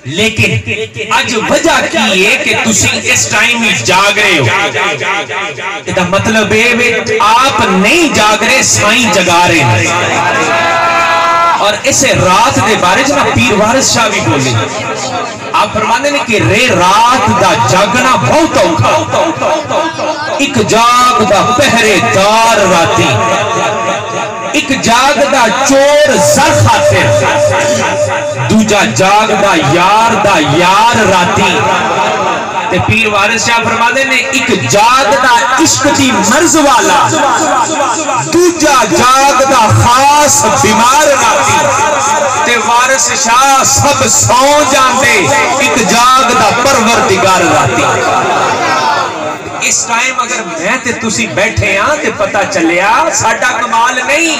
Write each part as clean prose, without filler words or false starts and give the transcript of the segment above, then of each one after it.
लेकिन अज वजह की है कि तुसी इस टाइम ही जाग रहे हो। इसका मतलब ये आप नहीं जाग रहे, साईं जगा रहे हैं। और इसे रात के बारे में पीर वारिस शाह भी बोले, आप फरमाते ने कि रे रात दा जागना बहुत औखा। एक जागदा पहरेदार राती, एक जागदा चोर जर खातिर, दूजा जागदा यार दा यार राती। ते पीर वारिस शाह फरमाते ने एक जागदा इश्क दी मर्ज वाला, दूजा जागदा खास बीमार राती। ते वारिस शाह सब सौ जाते, एक जागदा परवरदिगार राती। इस टाइम अगर मैं ते तुसी बैठे हाँ तो पता चलिया साडा कमाल नहीं,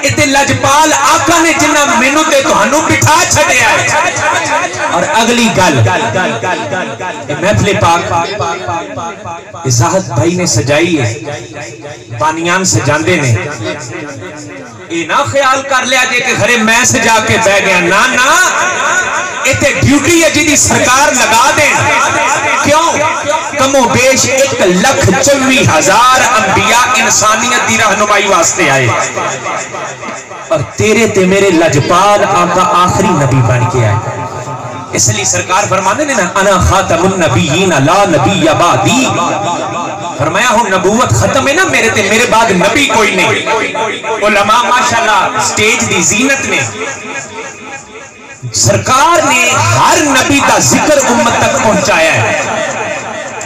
इते लजपाल आका ने जिन्ना मैनू ते तुहानू बिठा छड़िया है। और अगली गल महफिल पाक इजाहत भाई ने सजाई है, बानियान सजांदे ने। ये ना ख्याल कर लिया जे कि खरे मैं सजा के बह गया, ना ना, इते ड्यूटी है जिहदी सरकार लगा दे। क्यों? कमो बेश 1,24,000 अंबिया इंसानियत की रहनुमाई वास्ते आए, और तेरे ते मेरे लजपाल आका आखिरी नबी बन के आए। इसलिए सरकार फरमाते ने ना, अना खातमुन नबीयीन ला नबी बादी। फरमाया हो नबूवत खत्म है ना मेरे ते, मेरे बाद नबी कोई नहीं। उलमा माशाल्लाह स्टेज दी जीनत ने, सरकार ने हर नबी का जिक्र उम्मत तक पहुंचाया है।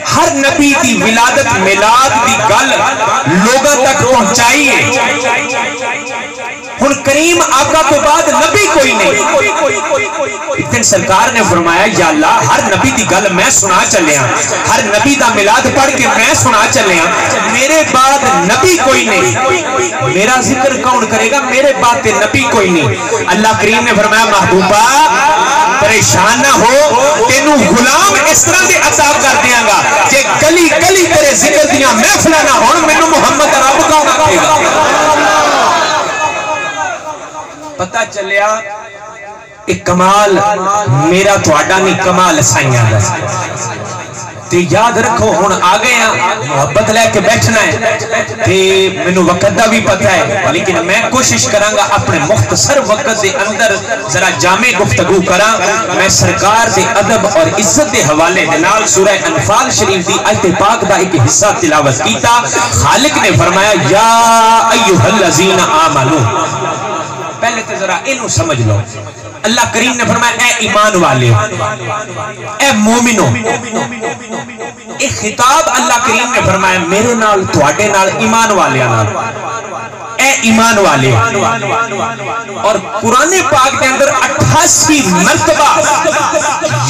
हर नबी की विलादत मिलाद की गल लोगों तक पहुंचाई है। हुन करीम आका तो बाद नबी कोई नहीं। एक दिन सरकार ने फरमाया, या अल्लाह, हर नबी की गल मैं सुना चलिया, हर नबी का मिलाद पढ़ के मैं सुना चलिया, मेरे बाद नबी कोई नहीं, मेरा जिक्र कौन करेगा? मेरे बाद ते नबी कोई नहीं। अल्लाह करीम ने फरमाया, महबूबा परेशान ना हो, तेनू गुलाम इस तरह के अता कर दियांगा जे गली गली तेरे जिक्र दियां महफिलां ना होण, मैनू मुहम्मद रब कौन रखेगा? पता चलिया एक कमाल मेरा थोड़ा नहीं, कमाल साइयां दा। ते याद रखो हुन आ गए मोहब्बत लैके बैठना है, ते मैनू वक्त का भी पता है, लेकिन मैं कोशिश करांगा अपने मुख्तसर वक्त के अंदर जरा जामे गुफ्तगू करा। मैं सरकार के अदब और इज्जत के हवाले के नाल सूरह अनफाल शरीफ की आयत पाक का एक हिस्सा तिलावत कीता। खालिक ने फरमाया, या अय्युहल्लज़ीना आमनू। पहले तो जरा इनू समझ लो, अल्लाह करीम ने फरमाया, ए ईमान वाले, ए मोमिनो। एक खिताब अल्लाह करीम ने फरमाया मेरे नाल, तुहाडे नाल, ईमान वाले नाल, ए ईमान वाले। और कुरान पाक के अंदर 88 मर्तबा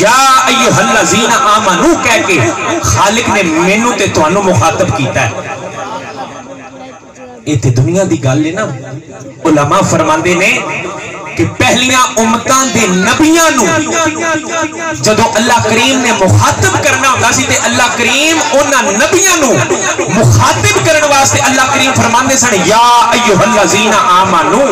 या अय्युहल्लज़ीना आमनू कह के खालिक ने मैनू ते तुहानू मुखातब कीता है। ये दुनिया की गल है ना। उलमा फरमाते ने कि पहलियां उम्मतां दे नबियां नू जदों अल्लाह करीम ने मुखातब करना होता सी ते अल्लाह करीम उन्हां नबियां नू मुखातब करने वास्ते अल्लाह करीम फरमांदे सन, या अय्युहल्लज़ीना आमनू।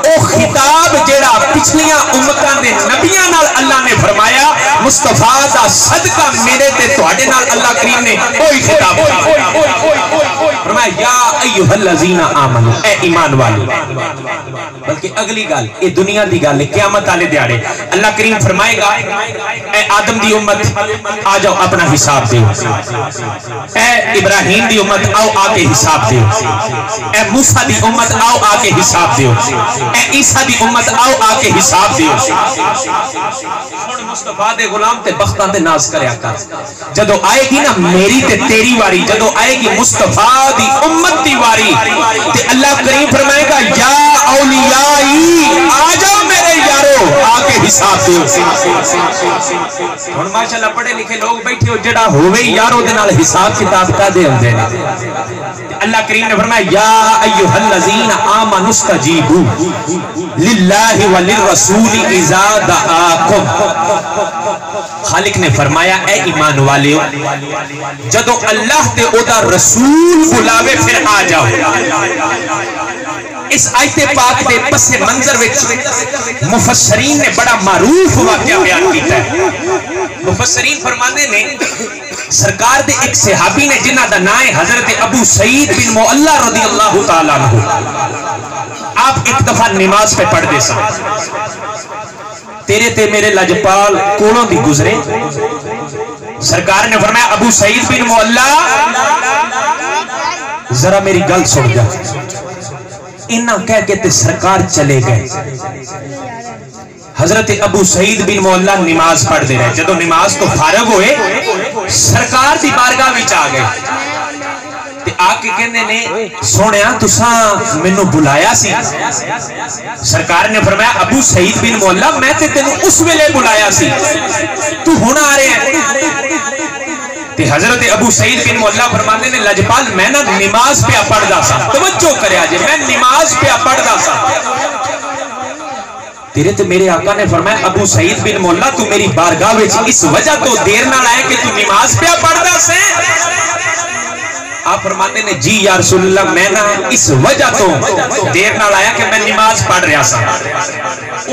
ओ खिताब जेड़ा पिछलियां उम्मतां दे नबियां नाल अल्लाह ने फरमाया, मुस्तफा दा सदका मेरे ते तुहाडे नाल अल्लाह करीम ने कोई खिताब फरमाया, या अय्युहल्लज़ीना आमनू, ए ईमान वाले। बल्कि अगली गल ये दुनिया की गल है, क़यामत वाले दिहाड़े अल्लाह करीम फरमाएगा, ए आदम दी उम्मत आ जाओ अपना हिसाब दो, ए इब्राहिम दी उम्मत आओ आके हिसाब दो, ए मूसा दी उम्मत आओ आके हिसाब दो, ए ईसा दी उम्मत आओ आके हिसाब दो। मुस्तफा दे गुलाम ते बख्तां ते नाज करया कर। जदों आएगी ना मेरी ते तेरी वारी, जदों आएगी मुस्तफा दी उम्मत दी वारी, ते अल्लाह करीम फरमाएगा, या औलियाई आ जाओ मेरे यारो आके हिसाब दो। हुण माशाअल्लाह पढ़े लिखे लोग बैठे हो, जेड़ा होवे यारो दे नाल हिसाब किताब कादे हुंदे ने। अल्लाह करीम ने फरमाया, या अय्युहल्लज़ीना आमनुस्तजीबू लिल्लाहि व लिर्रसूली इज़ा दआकुम। खालिक ने फरमाया, ए ईमान वाले, जदों अल्लाह ते ओदा रसूल बुलावे फिर आ जाओ। इस आयते पाक के पसे मंजर विच मुफस्सरीन ने बड़ा मारूफ वाक़या बयान किया है। मुफस्सरीन फरमाते ने सरकार दे एक सहाबी ने जिन्हां दा नाम है हजरत अबू सईद बिन मुअल्ला रदियल्लाहु ताला अन्हु, आप एक दफा नमाज पे पढ़ते सन, तेरे ते मेरे लजपाल कोलों दी गुजरे, सरकार ने फरमाया अबू सईद बिन मुअल्ला जरा मेरी गल सुन जा। इन्ना कह के ते सरकार चले गए। हजरत अबू सईद बिन मुअल्ला नमाज पढ़ते रहे, जदों नमाज तो फारग होए सरकार की बारगाह विच आ गए ते आके कहंदे ने सोहणिया तुसां मैनू बुलाया सी। सरकार ने फरमाया अबू सईद बिन मुअल्ला मैं ते तेनू उस वेले बुलाया सी, तू हुण आ रहा है। ते हजरत अबू सईद बिन मुअल्ला फरमाते ने लजपाल मैं ना नमाज पे पढ़दा सा, तवज्जो करया जे मैं नमाज पे पढ़दा सा। तेरे ते मेरे आका ने फरमाया अबू सईद बिन मुअल्ला तू मेरी बारगाह विच इस वजह तो देर नाल आया कि तू नमाज पे पढ़दा से। आप फरमाते ने जी या रसूलल्लाह मैं ना इस वजह तो देर नाल आया कि मैं नमाज पढ़ रहा सा।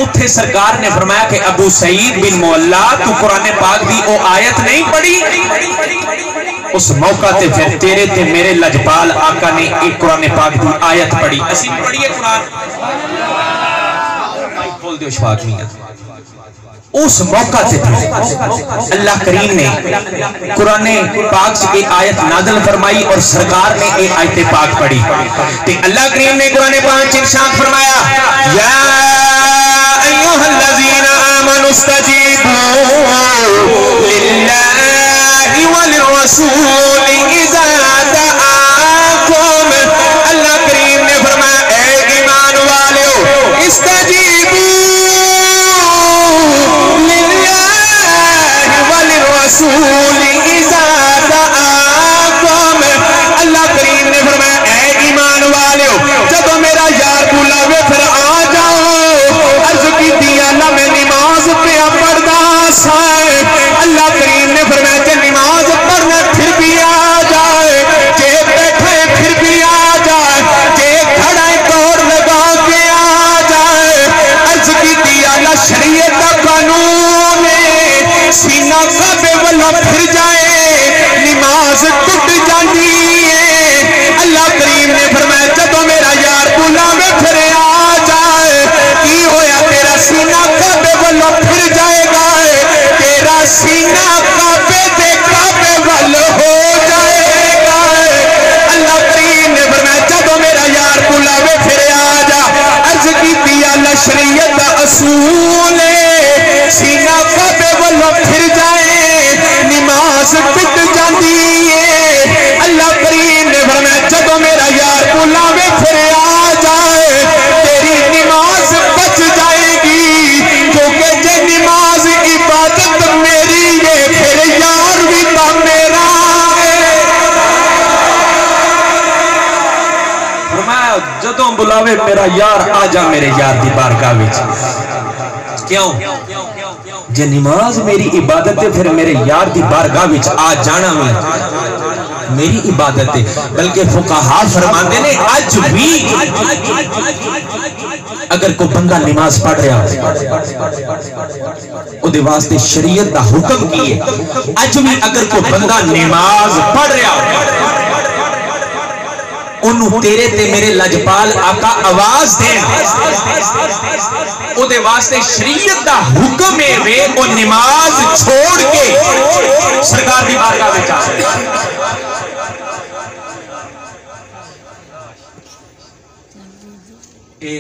उथे सरकार ने फरमाया कि अबू सईद बिन मुअल्ला तू कुरान पाक दी ओ आयत नहीं पढ़ी। उस मौका ते फिर तेरे ते मेरे लजपाल आका ने एक कुरान पाक दी आयत पढ़ी। असी पढ़िए कुरान बोल दो शफाक मियां। उस मौका से अल्लाह करीम ने कुरान पाक से एक आयत नाज़िल फरमाई और सरकार ने एक आयत पाक पढ़ी। तो अल्लाह करीम ने कुरान पाक में इरशाद फरमाया या अय्युहल्लज़ीना आमनुस्तजीबू लिल्लाहि वलिर्रसूल इज़ा दआकुम। अल्लाह करीम ने फरमाया ए ईमान वालों इस्तजीबू अल्लाह करीम ने फरमाया ऐ ईमान वालों जब मेरा यार बुलावे फिर आ जाओ। अर्ज की दिया ना मैं नमाज पे पढ़दा सा। अल्लाह करीम ने फरमाया जे नमाज पढ़ना फिर भी आ जाए, जे बैठे फिर भी आ जाए, जे खड़ा दौड़ लगा के आ जाए। अर्ज की दिया ना शरीयत का कानून सीना काबे वाला फिर जाए नमाज टूट जाती है। अल्लाह करीम ने फरमाया जब मेरा यार बुलावे फिर आ जाए की होया तेरा सीना काबे वाला फिर जाएगा, तेरा सीना काबे दे काबे वाला हो जाएगा। अल्लाह करीम ने फरमाया जब मेरा यार बुलावे फिर आ जा। अर्ज की दिया ला शरीयत दा असूल सीना काबे वाला फिर जाए नमाज टूट जाती है। अल्लाह करीम ने फरमाया जब मेरा यार बुलावे फिर आ जाए तेरी नमाज बच जाएगी, क्योंकि जे नमाज इबादत मेरी है फिर यार भी तो मेरा है। फरमाया जदों बुलावे मेरा यार आ जा मेरे यार दी बारगाह विच। क्यों जे नमाज मेरी इबादत है फिर मेरे यार दी बारगाह विच आ जाना मेरी इबादत है। बल्कि फुकाहा फरमाते ने आज भी अगर कोई बंदा नमाज पढ़ रहा उहदे वास्ते शरीयत दा हुक्म की है। आज भी अगर कोई बंदा नमाज पढ़ रहा उन्होंने तेरे ते मेरे लजपाल आका आवाज देन उहदे वास्ते शरीयत दा हुक्म है वे वो नमाज छोड़ के सरकार दी बारगाह विच आ।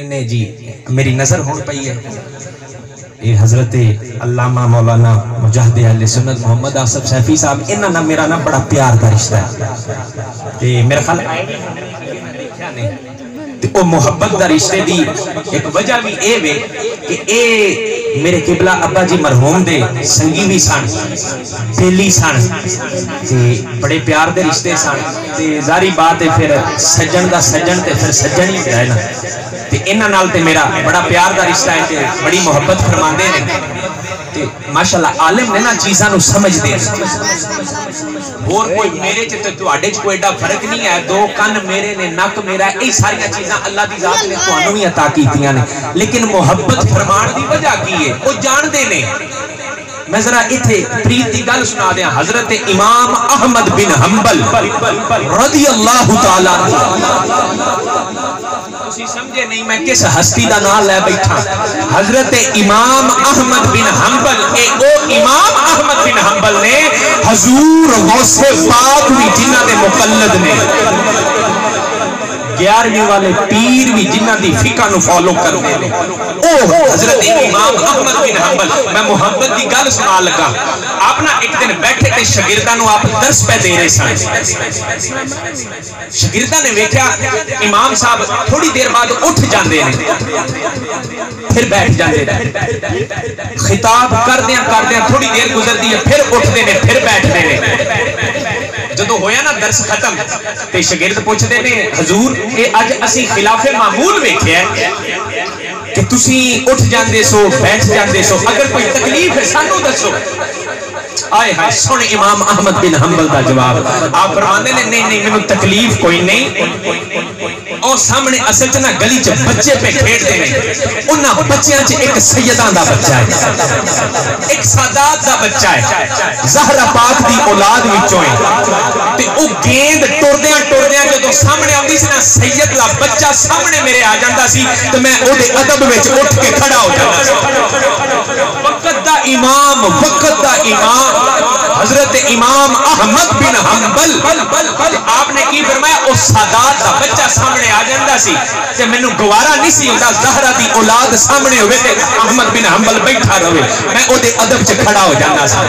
ने जी मेरी नजर हो पई है ये हजरत अल्लामा मौलाना मुजाहिद अहले सुन्नत मोहम्मद आसफ सैफी साहब इन्हां नाल मेरा ना बड़ा प्यार का रिश्ता है ते मेरे ख्याल ते ओ मोहब्बत दा रिश्ते दी एक वजह भी ए वे कि ए मेरे किबला अब्बा जी मरहूम दे संगी भी सन बेली सन ते बड़े प्यार दे रिश्ते सन ते जारी बात है फिर सज्जन दा सज्जन ते फिर सज्जन ही होंदा है ना ते इन्हां नाल ते मेरा बड़ा प्यार दा रिश्ता है ते बड़ी मोहब्बत फरमांदे ने ते माशाअल्लाह आलिम ने ना चीज़ां नूं समझदे और कोई मेरे च ते तुहाडे च कोई एडा फर्क नहीं है। दो कन मेरे ने नक मेरा ये सारी चीज़ां अल्लाह दी जात ने तुहानूं भी अता कीतियां ने लेकिन मोहब्बत फरमान दी वजह की है वो जानदे ने मैं जरा इथे प्रीत की गल सुना दिया। हजरत इमाम अहमद बिन हंबल रज़ियल्लाहु ताला समझे नहीं मैं किस हस्ती का नाम लै बैठा। हजरत इमाम अहमद बिन हंबल इमाम अहमद बिन हंबल ने हजूर गौसे पाक भी जिन्हां दे मुकल्लद ने 11वीं वाले पीर भी जिन्हां दी फिका नु फॉलो करदे ने ओ हजरत इमाम अहमद बिन हंबल। मैं मोहब्बत की गल सुना लगा। आप ना एक दिन बैठे ते शागिर्दां नु आप दर्स पे दे रहे सन। शागिर्दां ने वेख्या इमाम साहब थोड़ी देर बाद उठ जाते हैं फिर बैठ जाते हैं। खिताब करदे थोड़ी देर गुजरती है फिर उठते हैं फिर बैठते हैं। जो होया ना दर्स खत्म ते शागिर्द पूछते ने हजूर ये अज असी खिलाफे मामूल वेख्या कि तुसी उठ जाते सो बैठ जाते सो, अगर कोई तकलीफ है सानू दसो। आए हाय सुन इमाम अहमद बिन हंबल का जवाब। आप फरमाते ने नहीं नहीं मैनू तकलीफ कोई नहीं। और सामने असल च ना गली च बच्चे पे खेलते हैं, उन्हां बच्चों च एक सैयदा दा बच्चा है, एक सादात दा बच्चा है, ज़हरा पाक दी औलाद विचों है। ते ओ गेंद टुरदियां टुरदियां जदों सामने आउंदी सी ना सैयद दा बच्चा सामने मेरे आ जांदा सी ते मैं ओदे अदब विच उठ के खड़ा हो जांदा सी। वक्त दा इमाम हजरत इमाम अहमद बिन हंबल आपने की फरमाया ओ सादात दा बच्चा सामने आ जांदा सी ते मैनू गवारा नहीं सी हुंदा ज़हरा दी औलाद सामने होवे ते अहमद बिन हंबल बैठा रहे, मैं ओदे अदब च खड़ा हो जांदा सी।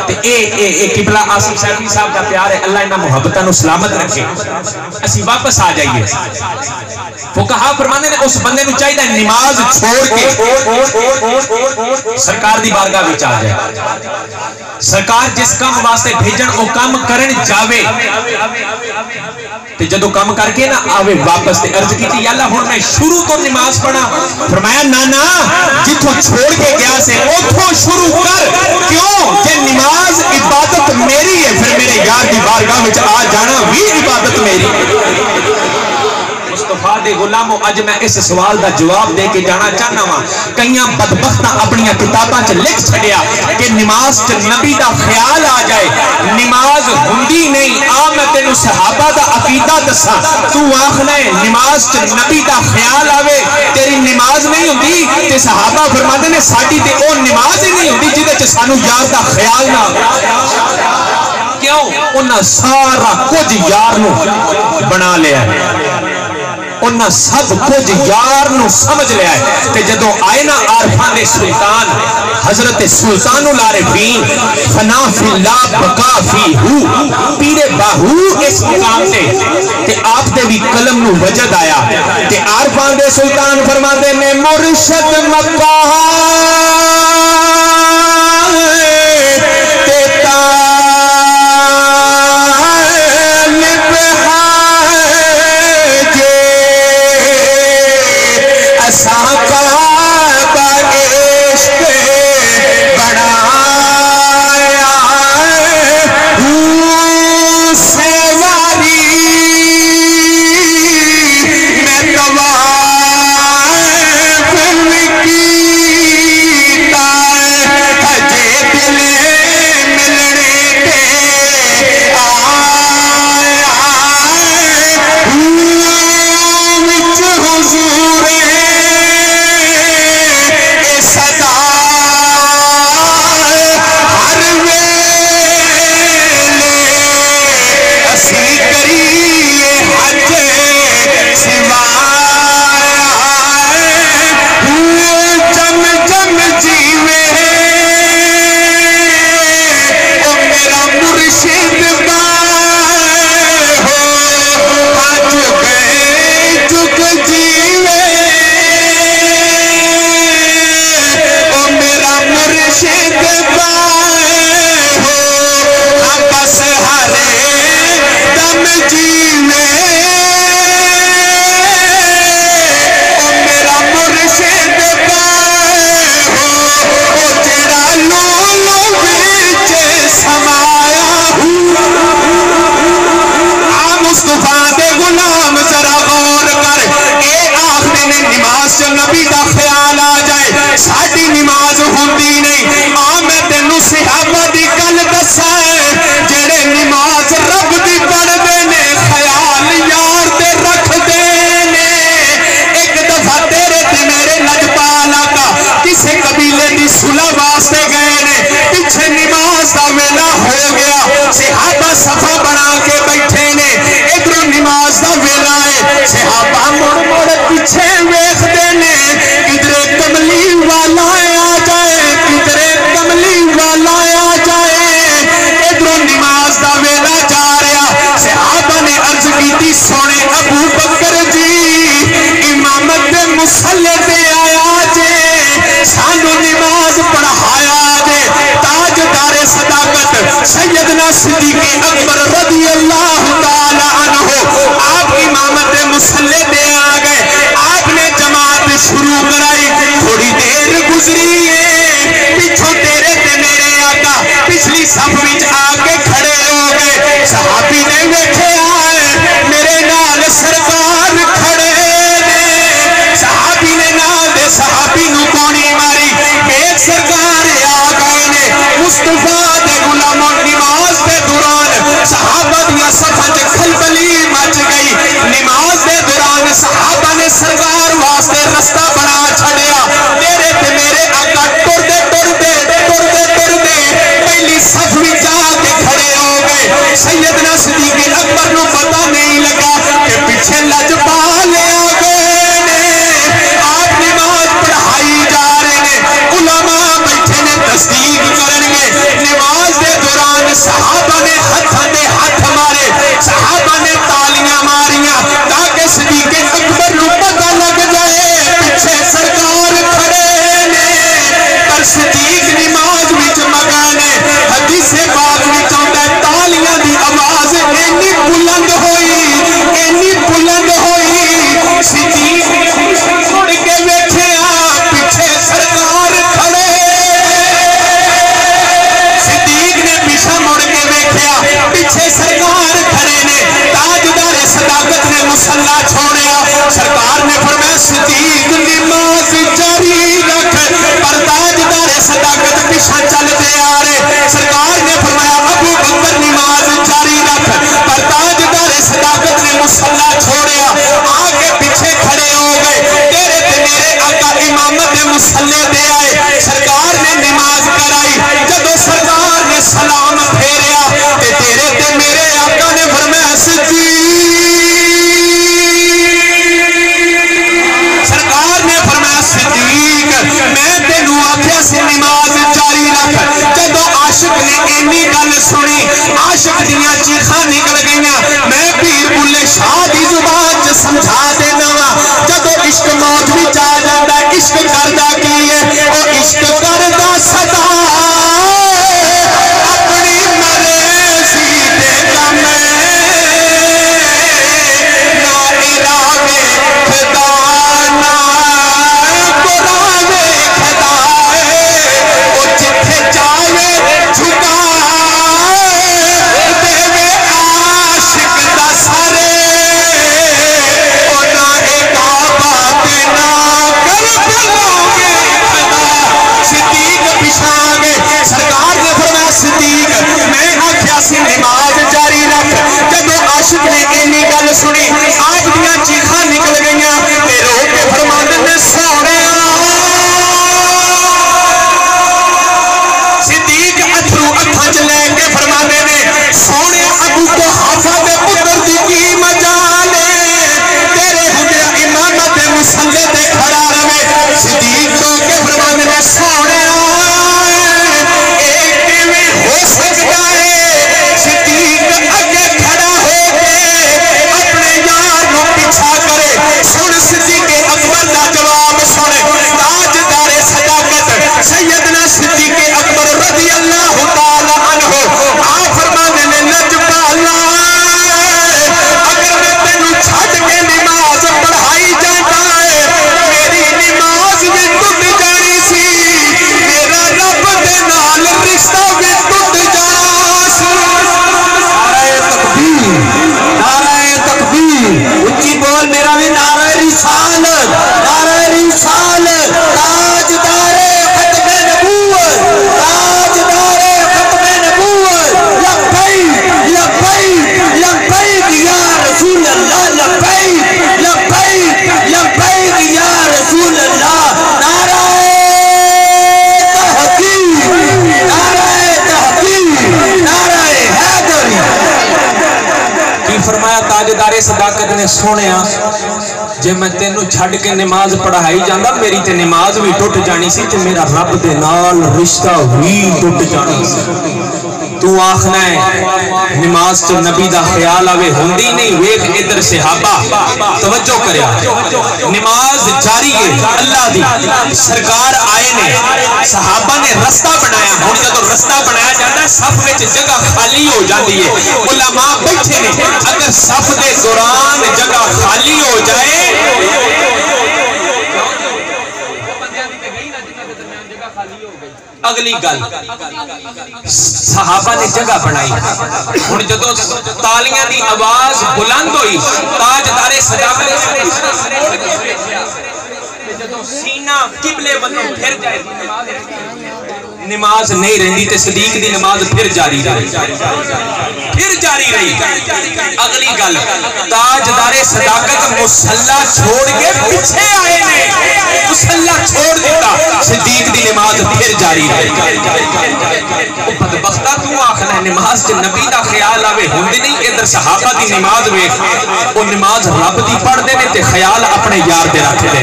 ते ए किबला आसिफ सैफी साहब दा प्यार है, अल्लाह इन्हां मुहब्बतां नू सलामत रखे। असी वापस आ जाइए। फुकहा फरमाने ने उस बंदे नू चाहिए नमाज छोड़ के सरकार दी बारगाह विच आ जाए। सरकार जिस काम वास्ते भेजन वो काम करन जावे ते जदों काम करके ना आवे वापस ते अर्ज की अल्लाह हुण मैं शुरू तो नमाज पढ़ा। फरमाया ना जिथों छोड़ के गया से उथों शुरू कर। क्यों जे नमाज इबादत मेरी है फिर मेरे यार की बारगाह विच आ जाना भी इबादत मेरी। मुस्तफा दे गुलामों अज मैं इस सवाल का जवाब दे के जाना चाहना वा। कई बदबख्तां अपनी किताबां च लिख छड़िया कि नमाज च नबी का ख्याल आ जाए, नमाज हुंदी नहीं। आ मैं तेनू सहाबा का अकीदा दसा, तू आखना है नमाज च नबी का ख्याल आवे तेरी नमाज नहीं हुंदी। ते सहाबा फरमाते ने साडी ते ओ नमाज ही नहीं हुंदी जिहदे च सानू यार का ख्याल ना आवे। क्यों उन्हां सारा कुछ यार नू बना लिया, उन्हें सब कुछ यार नू समझ लिया है। ते जदों आए ना आरफां दे सुल्तान हजरत सुल्तानुल आरिफीन फना फिल्ला बका फीहू पीरे बाहू इस मुकाम ते आप दे भी कलम नू वजद आया ते आरफां दे सुल्तान फरमाते ने मुर्शद मक्का आशिक ने इन्नी गल सुनी, आशिक दियां चीखां निकल गईयां। मैं पीर बुल्ले शाह दी जुबान च समझा देना वा, जदों इश्क मौत विच आ जांदा, इश्क करदा की है? ओ इश्क करदा सदा अपनी मर्जी दे कम, ना इरादे खुदा ना बुरावे खुदा, ओ जिथे जावे झुका देवे आशिक दा सारे, ओ ना इकाबा ते ना करबलोगे खुदा। सिद्दीक पिछांगे सरकार ने फरमाया, सिद्दीक मैं आख्या सी नमाज जारी रख। जदों आशिक ने इन्नी गल सुनी, आप दियां चीखां निकल गईयां ते रो के फरमांदे ने सोहणिया। सिद्दीक अथरू अखां च लैके फरमांदे ने, सोहणिया अबू कुहाफा दे पुत्र दी की मजाल तेरे हुंदिया इमामत दे मुसल्ले ते खड़ा रवे। सिद्दीक रो के फरमांदे ने, सोहणिया एक किवें हो सकदा है? सिद्दीक अगे खड़ा हो के अपने यार नू पीछा करे। सुन सिद्दीक अकबर दा जवाब सुन, ताजदारे सदाकत सैयदना सिद्दीक अकबर रज़ी अल्लाह तआला अन्हु आ फरमाने ने, नजबाला अगर मैं तेनू छड्ड के नमाज पढ़ाई जाता है, मेरी नमाज भी टुट जानी सी, मेरा रब दे नाल रिश्ता भी टुट जाना सी। नारे तकबीर, नारे तकबीर, उच्ची बोल मेरा भी नारे रिसालत, नारे रिसालत। ताजदारे खत्मे नबूवत, ताजदारे खत्मे नबूवत। लब्बैक लब्बैक लब्बैक या रसूल अल्लाह, लब्बैक लब्बैक लब्बैक या रसूल अल्लाह। नारे तहकीक, नारे तहकीक, नारे हैदरी। की फरमाया ताजदारे सदाकत ने, सोहणिया जे मैं तेनू छड्ड के नमाज पढ़ाई जांदा, मेरी ते नमाज भी टुट जानी सी ते मेरा रब दे नाल रिश्ता भी टुट जाना सी। तू आखना है नमाज तो नबी दा ख्याल आवे, हुंदी नहीं। वेख इधर सहाबा तवज्जो करया, नमाज जारी है अल्लाह दी, सरकार आए ने, सहाबा ने रास्ता बनाया। हुण जदों रास्ता बनाया जाता, सफ विच जगह खाली हो जाती है, उलमा बैठे ने। अगर सफ दे दौरान जगह खाली हो जाए, अगली गल सहाबा ने जगह बनाई। हुण जदों तालियां दी आवाज बुलंद हुई, ताजदारे सदाकत जदों सीना किबले वल्लों फिर जाए, नमाज नहीं रही ते सदीक दी नमाज फिर जारी रही, फिर जारी रही। अगली गल, ताजदारे सदाकत मुसल्ला छोड़ के पीछे आए ने, मुसल्ला छोड़ दिता, सदीक दी नमाज फिर जारी रही। बदबख्ता तू आखना नमाज च नबी दा ख्याल आवे, हुंदी नहीं। इधर सहाबा दी नमाज वेख, वो नमाज रब दी पढ़दे ने ते ख्याल अपने यार दे रखदे ने।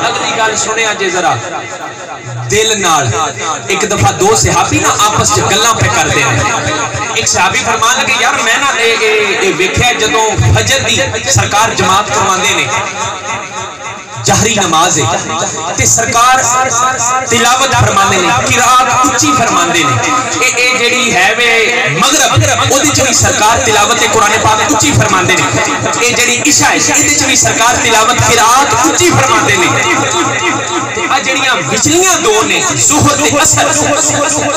अगली गल सुनिया जे जरा दिल नाल। एक दफा दो सहाबी ना आपस च गल्लां पे करदे ने। एक सहाबी फरमान लगे, यार मैं ना वेख्या जदों फजर दी सरकार जमात करवांदे ने, जहरी नमाज है ते सरकार तिलावत फरमांदे ने, किरात उच्ची फरमांदे ने। ए जेड़ी है वे मगरिब, ओदे च भी सरकार तिलावत कुरान पाक उच्ची फरमांदे ने। ए जेड़ी इशा है, इहदे च भी सरकार तिलावत किरात उच्ची फरमांदे ने। आ जड़ियां विचलियां दो ने, ज़ुहर ते असर,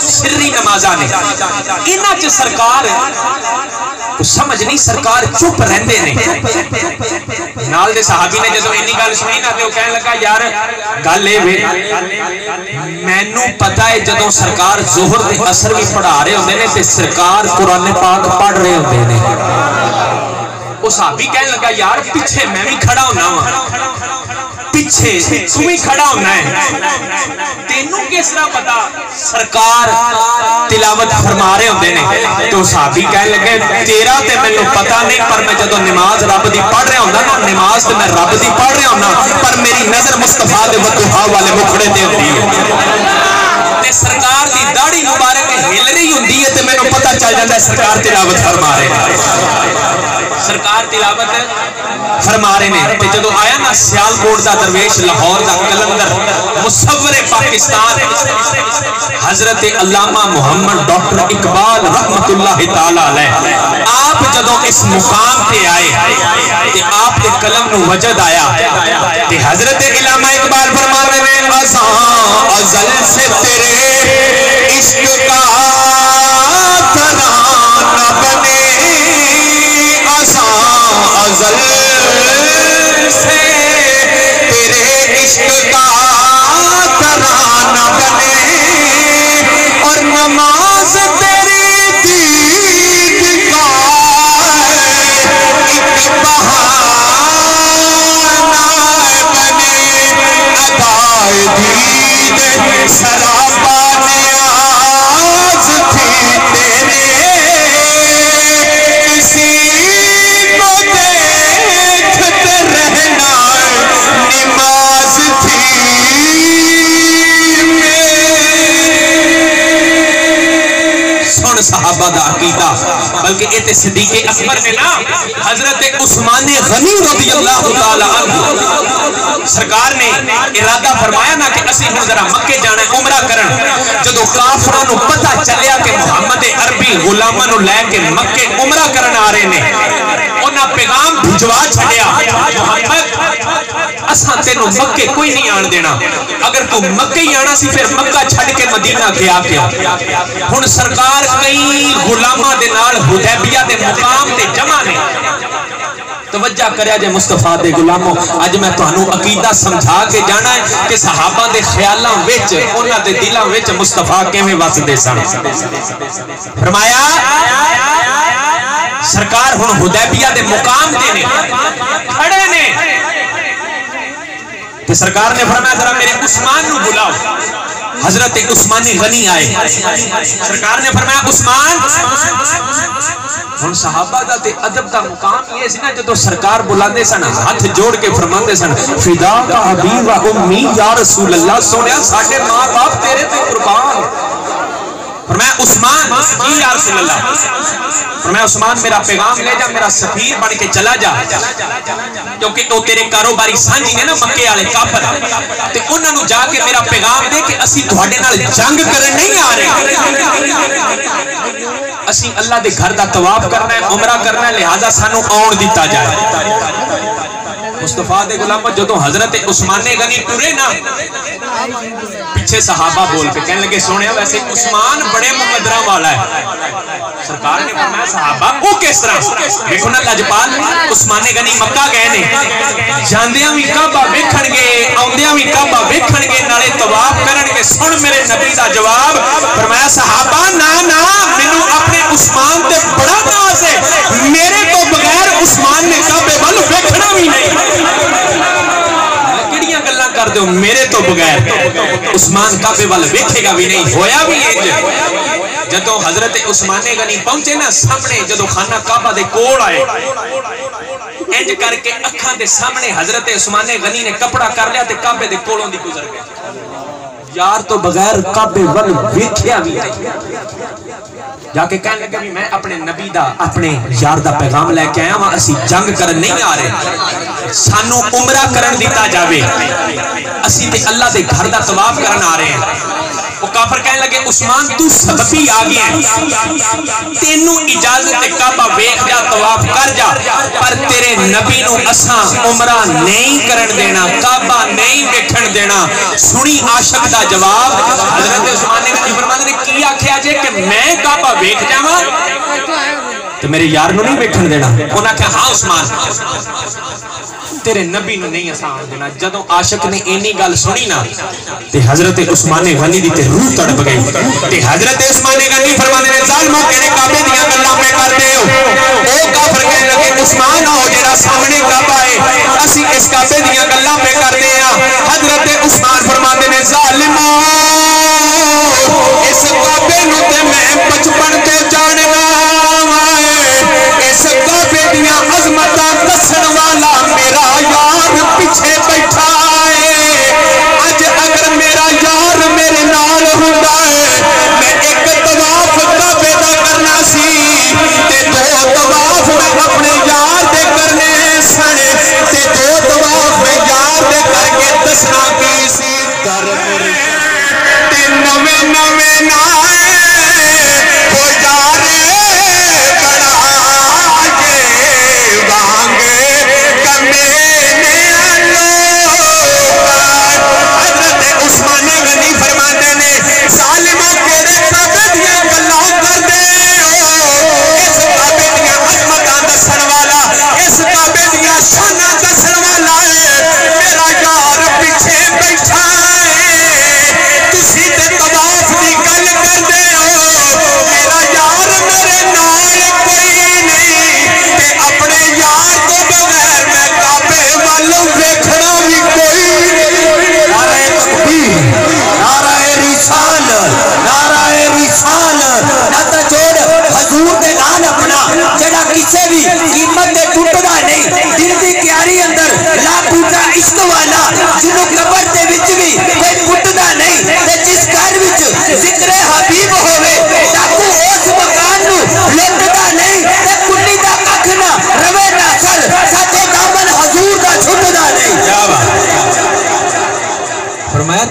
सिर्री नमाज़ां ने, इन्हां च सरकार समझ नहीं, सरकार चुप रहंदे ने। नाल दे सहाबी ने जदों इन्नी गल सुनी ना, ते ओ कहन लगा, यार गल ए वे, मैनू पता है जदों सरकार ज़ुहर ते असर भी पढ़ा रहे होंदे ने ते सरकार कुरान पाक पढ़ रहे होंदे ने। ओ सहाबी कहन लगा, यार पिछे मैं भी खड़ा होना वा, पीछे तू भी खड़ा होना है, तेनू किस तरह पता सरकार तिलावत फरमा रहे होंदे ने? तो सहाबी कहने लगे, तेरा ते मैनू पता नहीं, पर मैं जदों नमाज रब दी पढ़ रहा होंदा ना, नमाज ते मैं रब दी पढ़ रहा होंदा, पर मेरी नजर मुस्तफा दे वतुहा वाले मुखड़े ते होंदी है। जैसे सरकार की दाढ़ी मुबारक हिल रही होंगी है तो मैंने पता चल जाता है सरकार तिलावत फरमा रहे हैं, सरकार तिलावत फरमा रहे हैं। तो जो आया ना सियालकोट का दरवेश, लाहौर का कलंदर, मुसव्वरे पाकिस्तान हजरत अल्लामा मुहम्मद डॉक्टर इकबाल रहमतुल्लाह ताला अलैह, आप जदों इस मुकाम पे आए ते आप दे कलम नू वजद आया ते हजरत अल्लामा इकबाल फरमा रहे हैं अज़ां अज़ल से तेरे इश्क का तराना बने, अज़ां अज़ल से तेरे इश्क का तराना बने और नमाज तेरी दीद का एक बहाना बने, अदाए दीद सरापा नियाज थी तेरे, किसी को देखते रहना नमाज थी सहाबा दा अकीदा। बल्कि ये सिद्दीक़े अकबर ने ना हजरत उस्मान गनी रज़ियल्लाहु ताला अन्हु सरकार ने इरादा फरमाया ना कि असी हुण जरा मक्के जाना है उमरा करन। जदों काफिरां नूं पता चलिया कि मुहम्मद अरबी गुलामां नूं लैके मक्के उमरा करन आ रहे ने, उन्हां पैगाम भिजवा छड्या मुहम्मद असां तेनू मक्के कोई नहीं आन देना, अगर तू मक्के ही आना सी फिर मक्का छड़ के मदीना गया क्यों। हुण सरकार कई गुलामां दे नाल हुदैबिया दे मुकाम ते जमा ने। तवज्जा करया जे मुस्तफा दे गुलामों, अज मैं तुहानू अकीदा समझा के जाना है कि सहाबा दे ख्यालां विच उन्हां दे दिलां विच मुस्तफा किवें वसदे सन। फरमाया सरकार हुण हुदैबिया दे मुकाम ते ने खड़े ने कि सरकार ने फरमाया जरा मेरे उस्मान नू बुलाओ। हजरत उस्मानी गनी आए, सरकार ने फरमाया उस्मान। हुण सहाबा दा ते अदब दा मुकाम ये सी ना, जदों सरकार बुलांदे सन हाथ जोड़ के फरमांदे सन फिदा का अबी व उम्मी या रसूल अल्लाह, सोनिया साडे मां बाप तेरे ते कुर्बान। फरमाया उस्मान जी या रसूल अल्लाह। फरमाया उस्मान मेरा पैगाम ले जा, मेरा सफीर बन के चला जा, क्योंकि तो तेरे कारोबारी सांझी ने ना मक्के वाले काफिर, ते उन्हां नूं जाके मेरा पैगाम दे कि असी तुहाडे नाल जंग करन नहीं आ रहे, असी अल्लाह दे घर दा तवाफ करना है, उमरा करना है, लिहाजा सानू आउण दिता जाए। मुस्तफा दे गुलाम जदों हजरत उस्माने गनी टुरे ना, पीछे सहाबा बोल के कहने लगे सोने वैसे उस्मान बड़े मुकद्दरा वाला है। सरकार ने फरमाया सहाबा वो किस तरह। देखो ना लजपाल उस्माने गनी मक्का गए ने, जांदियां भी काबा वेखणगे आउंदियां भी काबा वेखणगे नाले तवाफ करनगे। सुन मेरे नबी दा जवाब, फरमाया सहाबा ना ना मैनू अपने उस्मान ते बड़ा नाज है, मेरे तो बगैर उस्मान ने काबे वाल वेखना भी नहीं। किहड़ियां गल्लां करदे हो, मेरे तो बगैर उस्मान काबे वाल वेखेगा भी नहीं। होया भी इंज जदों हजरत उस्माने गनी पहुंचे ना सामने, जदों खाना काबा दे कोल आए इंज करके अखां दे सामने हजरत उस्माने गनी ने कपड़ा कर लिया ते काबे दे कोलों दी गुजर गए। यार तो बगैर काबे वाल वेखिया भी नहीं। जाके कहने लगे भी मैं अपने नबी दा अपने यार दा पैगाम लेके आया वहां, असी जंग करन नहीं आ रहे, सानू उमरा करन दिता जावे, असी ते अल्लाह दे घर दा तवाफ करन आ रहे हैं। वो काफिर कहने लगे उस्मान तू सबबी आ गया, तेनू इजाजत है काबा वेख जा तवाफ कर जा, पर तेरे नबी नू असां उमरा नहीं करन देना, काबा नहीं वेखण देना। सुनी आशिक दा जवाब, हजरत उस्मान ने फरमाया ने की आखिया जे कि मैं काबा वेख जावां ते मेरे यार नू नहीं वेखण देना। उन्हां कहा हां उस्मान तेरे नबी नू नहीं असां देना। जदों आशिक ने इन्नी गल सुनी ना ते हजरत उस्माने गनी दी ते रूह तड़प गई। ते हजरत उस्माने गनी फरमाने ने जालिमो केड़े काबे दी गल्लां पे करदे हो। ओ काफिर कहने लगे उस्मान हो जेड़ा सामने काबा है, असी इस काबे दी गल्लां पे करदे आ। हजरत उस्मान फरमाते ने जालिमो इस काबे नू ते मैं बचपन तो जानना है, इस काबे दी अजमतां दसण वाला मेरा यार पीछे बैठा है। अज अगर मेरा यार मेरे नाल हुंदा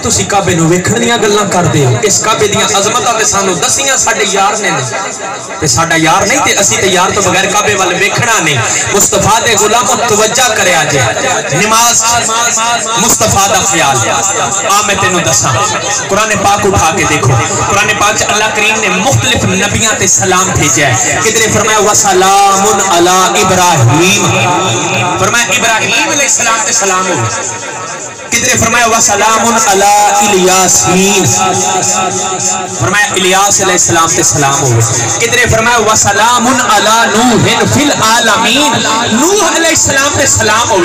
तुसी काबे नूं वेखण दीयां गल्लां करदे हो। इस काबे दीयां अज़मतां ते सानू दसियां साडे यार ने ते साडा यार नहीं ते असीं ते यार तो बगैर काबे वाल वेखना नहीं। मुस्तफा दे गुलामों तवज्जो करया जे नमाज मुस्तफा दा ख्याल आ मैं तेनू दसां। कुरान पाक उठा के देखो, कुरान पाक च अल्लाह करीम ने मुख्तलिफ नबियां ते सलाम भेजा है। किधरे फरमाया व सलामुन अला इब्राहीम, फरमाया इब्राहीम अलैहिस्सलाम ते सलाम हो। किधरे फरमाया व सलामुन अला इलियासीन, फरमाया इलियास अलैहिस्सलाम ते सलाम हो। किधरे फरमाया व सलामुन अला नूहिन फिल आलमीन, नूह अलैहिस्सलाम ते सलाम हो।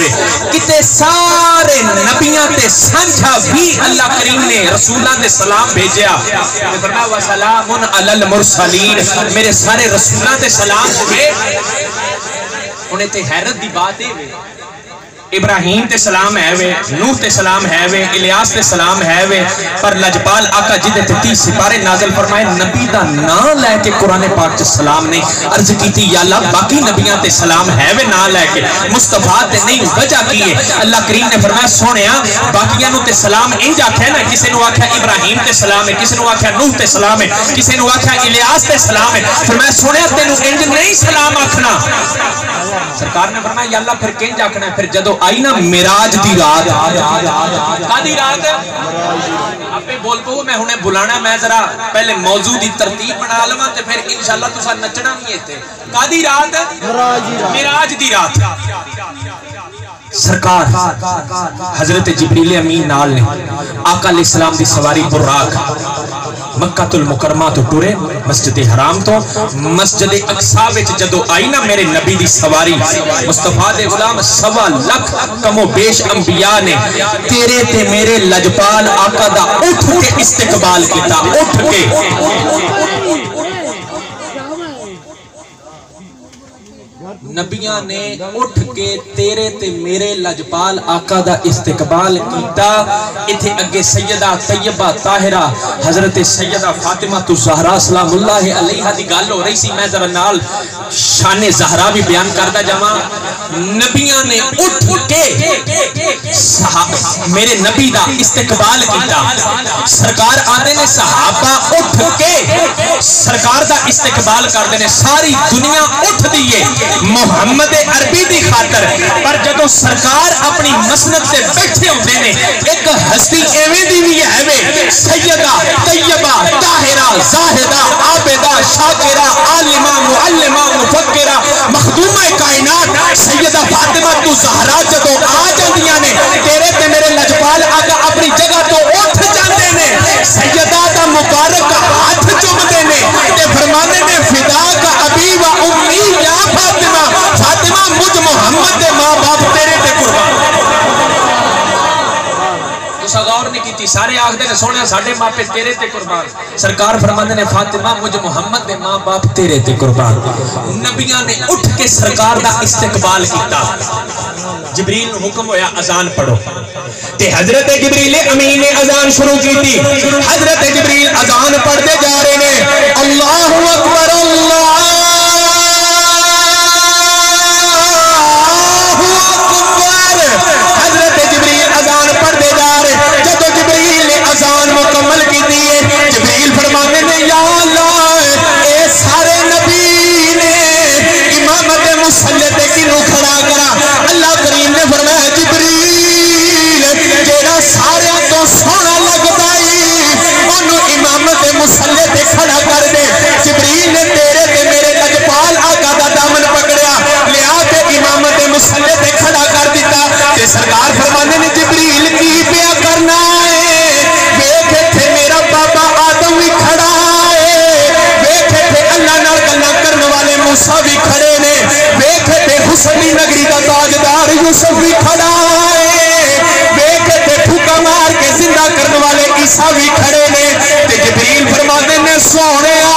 किते सारे नबियां ते सांझा भी अल्लाह करीम ने रसूलां ते सलाम भेजा। फरमाया व सलामुन अलल मुरसलीन, मेरे सारे रसूलां ते सलाम होवे। उन्हें ते हैरत दी बात है, इब्राहीम ते सलाम है वे, नूह ते सलाम है वे, इलियास ते सलाम है वे, पर लजपाल आका जिदे ते 30 सिपारे नाज़िल फरमाए नबी दा नाम लेके कुरान पाक च सलाम नहीं। अर्ज कीती या अल्लाह बाकी नबियां ते सलाम है वे ना लेके, मुस्तफा ते नहीं। वजह की है? अल्लाह करीम ने फरमाया सोनिया बाकियां नु ते सलाम इंज आख्या ना, किसी नु आख्या इब्राहीम ते सलाम है, किसी नु आख्या नूह ते सलाम है, किसी नु आख्या इलियास ते सलाम है। फरमाया सोनिया तेनू इंज नहीं सलाम आखना। सरकार ने फरमाया या अल्लाह फिर किंज आखना? फिर जदों आई ना मिराज दी रात, कादी रात आपे बोल पो, मैं हुणे बुलाना, मैं जरा पहले मौजू दी तरतीब बना लवां ते फिर इंशाअल्लाह तुसा नचना भी इत्थे। कादी रात? मिराज दी रात। सरकार हजरत जिब्रील अमीन नाल ने आका अलैहिस्सलाम दी सवारी बुर्राक मक्कातुल मुकरमा तो टुरे मस्जिद हराम तो मस्जिद अक्सा विच जदों आई ना मेरे नबी दी सवारी, मुस्तफा दे गुलाम 1.25 लाख कमो बेश अंबिया ने तेरे ते मेरे लजपाल आका दा उठ के इस्तकबाल किया। उठ के नबियां ने उठ के तेरे ते मेरे लजपाल आका दा इस्तकबाल किया। इथे अगे सैयदा तैयबा ताहिरा हजरत सैयदा फातिमा तु ज़हरा सलामुल्लाह अलैहा दी गल हो रही सी। मैं जरा नाल शाने ज़हरा भी बयान करदा जावां। नबियां ने उठ के मेरे नबी दा इस्तकबाल किया। सरकार आंदे ने सहाबा उठ के सरकार दा इस्तकबाल करदे ने। सारी दुनिया उठ दी है मुहम्मद अरबी दी खातर, पर जदों सरकार अपनी मसनद से बैठे होंदे ने एक हस्ती एवें दी भी है वे सैयदा तैयबा ताहिरा ज़ाहिदा आबिदा शाकिरा आलिमा मुअल्लिमा मुफक्किरा मखदूमा कायनात सैयदा फातिमा तु ज़हरा जदों आ जांदियां ने तेरे ते मेरे लजपाल आका अपनी जगह तो उठ जांदे ने। सैयदा दा मुबारक हाथ चुमदे ने ते फरमांदे ने फिदा का अबी व उम्मी या फातिमा, फातिमा मुझ मोहम्मद दे मां बाप तेरे ते कुर्बान। तुसा गौर नहीं कीती, सारे आखदे ने सोहणिया साडे मापे तेरे ते कुर्बान। सरकार फरमांदे ने फातिमा मुझ मोहम्मद दे मां बाप तेरे ते कुर्बान। नबियां ने उठ के सरकार दा इस्तकबाल किया। जिब्रील नूं हुक्म होया अजान पढ़ो ते हजरत जिब्रील अमीन ने अजान शुरू की थी। हजरत जिब्रील अजान पढ़ते जा रहे ने अल्लाहु अकबर अल्लाहु अकबर। हजरत जिब्रील अजान पढ़ते जा रहे। जब जिब्रील ने अजान मुकम्मल की थी जिब्रील फरमाने ने या अल्लाह ए सारे नबी ने इमामत मुसल्ले ते किनू खड़ा करा। अल्लाह करीम ने फरमाया जिब्रील जेड़ा सारे तो सोहना लगदा है ओनू इमामत मुसल्ले ते खड़ा कर दे। जिब्रील ने तेरे ते मेरे लजपाल आका दा दामन पकड़या लिया के इमामत मुसल्ले ते खड़ा कर दिता। ते सरकार फरमाने ने जिब्रील की पिया करना है? वेख इत्थे मेरा बाबा आदम भी खड़ा है, वेख इत्थे अल्लाह नाल गल्लां करन वाले मूसा भी खड़े ने, वेख इत्थे हुसैनी नगरी दा ताजदार यूसुफ भी खड़ा है, वेख इत्थे फूका मार के जिंदा करने वाले ईसा भी खड़े ने। ते जिब्रील फरमाते ने सोहणिया,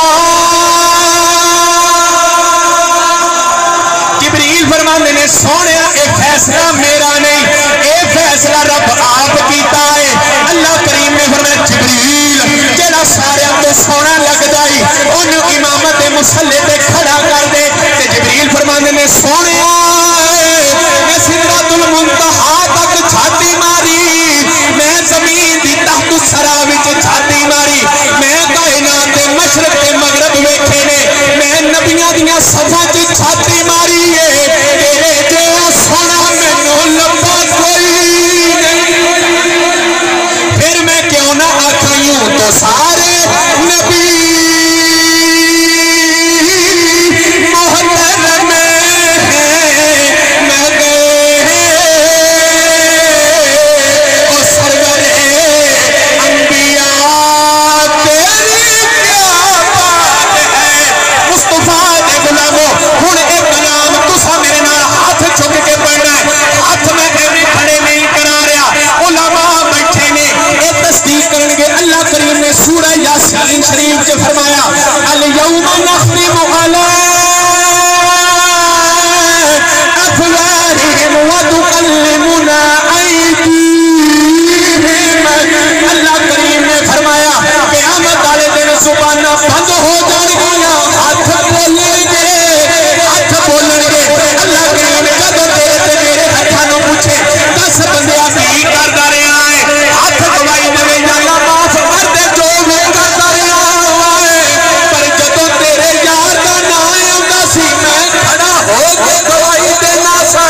जिब्रील फरमाते ने सोहणिया ए फैसला मेरा नहीं, ए फैसला रब आप कीता है। अल्लाह करीम ने फरमाया जिब्रील जेड़ा सारे तो सोहना लगदा है ओनू इमामत मुसल्ले ते खड़ा कर दे। ते जिब्रील फरमाते ने सोहणिया मैं सिदरतुल मुंतहा तक छाती मारी, मैं जमीन दी तहत शरीफ च फरमाया अल यौमा नख्तिमु अला अफवाहिहिम व तुकल्लिमुना अयदीहिम। अल्लाह करीम ने फरमाया क़यामत वाले दिन ज़ुबानां बंद हो जाएंगी, हाथ बोलेंगे, हाथ बोलेंगे। अल्लाह करीम जदों तेरे ते मेरे हत्थां नूं पूछे 10 बंदियां की करदा रहा है, हाथ गवाई देवे अल्लाह माफ कर दे जो मैं करदा रहा है। पर जदों तेरे यार दा नाम आउंदा सी मैं खड़ा हो के गवाही देना सा।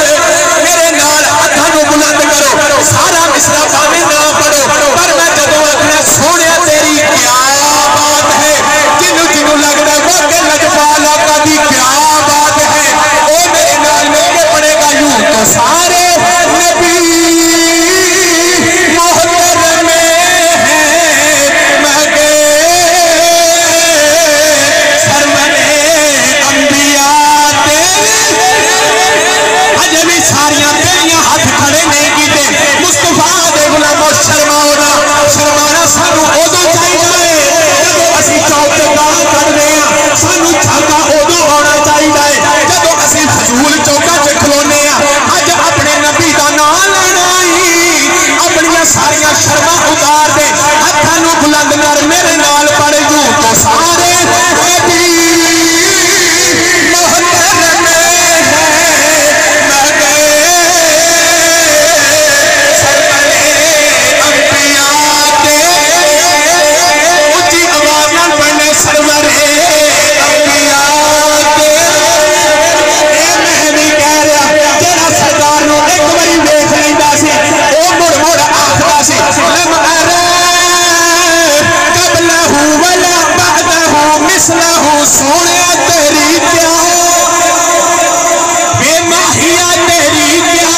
मेरे नाल हत्थां नूं बुलंद करो, सारा मिसरा भावें ना पढ़ो, पर मैं जदों आखना सोहणिया तेरी क्या बात है, जिन्नू जिन्नू लगदा वो के लजपाल आका दी क्या बात है, ओ मेरे नाल मिलके पड़ेगा यूं तो सारे नबी मोहतरम हैं मगे सरवरे अंबिया तेरे। अजे भी सारियां तेरियां हाथ खड़े नहीं कीते, मुस्तफा दे गुलामों शर्माओ शर्माना सानू उदों चाहिए जदों असीं चौक ते गाल कढदे हां, सानू छागा उदों आउणा चाहिए जदों असीं फजूल चौका च खलोने हां। अज अपने नबी दा नाम लेना ही अपनियां सारियां शर्मां उतार दे, हत्थां नूं बुलंद कर मेरे नाल पढ़ जूं तो सारे नबी मोहतरम हैं मगे सरवरे अंबिया तेरे। उच्ची आवाज नाल पढ़ने सरवरे अंबिया तेरे। मैं भी कह रहा जेड़ा सरदार नूं एक बारी वेख लैंदा सी ओ मुड़ मुड़ आखदा सी लम अरा कबलहू वला बअदहू मिसलहू। सोहणिया तेरी क्या बेमाहिया तेरी क्या।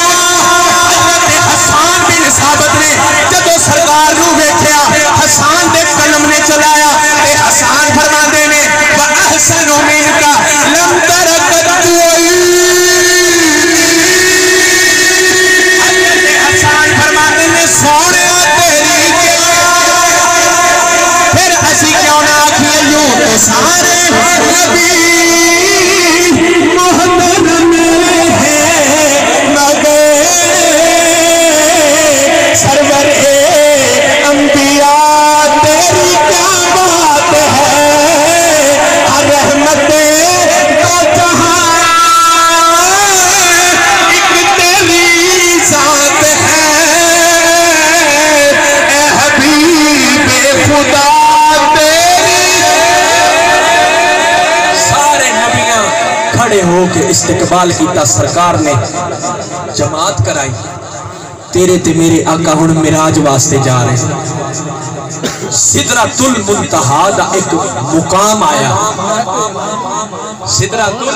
हज़रत हसन बिन साबित ने जदों सरकार नूं वेख्या हसन दे कलम ने चलाया ते हसन फरमांदे ने व अहसनु मिनका लम तरकत कोई। हज़रत हसन फरमांदे ने सोहणिया तेरी क्या। फिर असीं क्यों ना आखिए यूं तो सारे नबी मोहतरम हैं मगे सरवरे अंबिया तेरी क्या बात है। हर रहमते का जहां एक तेरी जात है। ए हबीबे खुदा तेरी। सारे नबियां खड़े होके इस्तिकबाल किया, सरकार ने जमात कराई। तेरे ते मेरे आका हुण मिराज वास्ते जा रहे। सिदरतुल मुंतहा दा एक मुकाम आया, सिदरतुल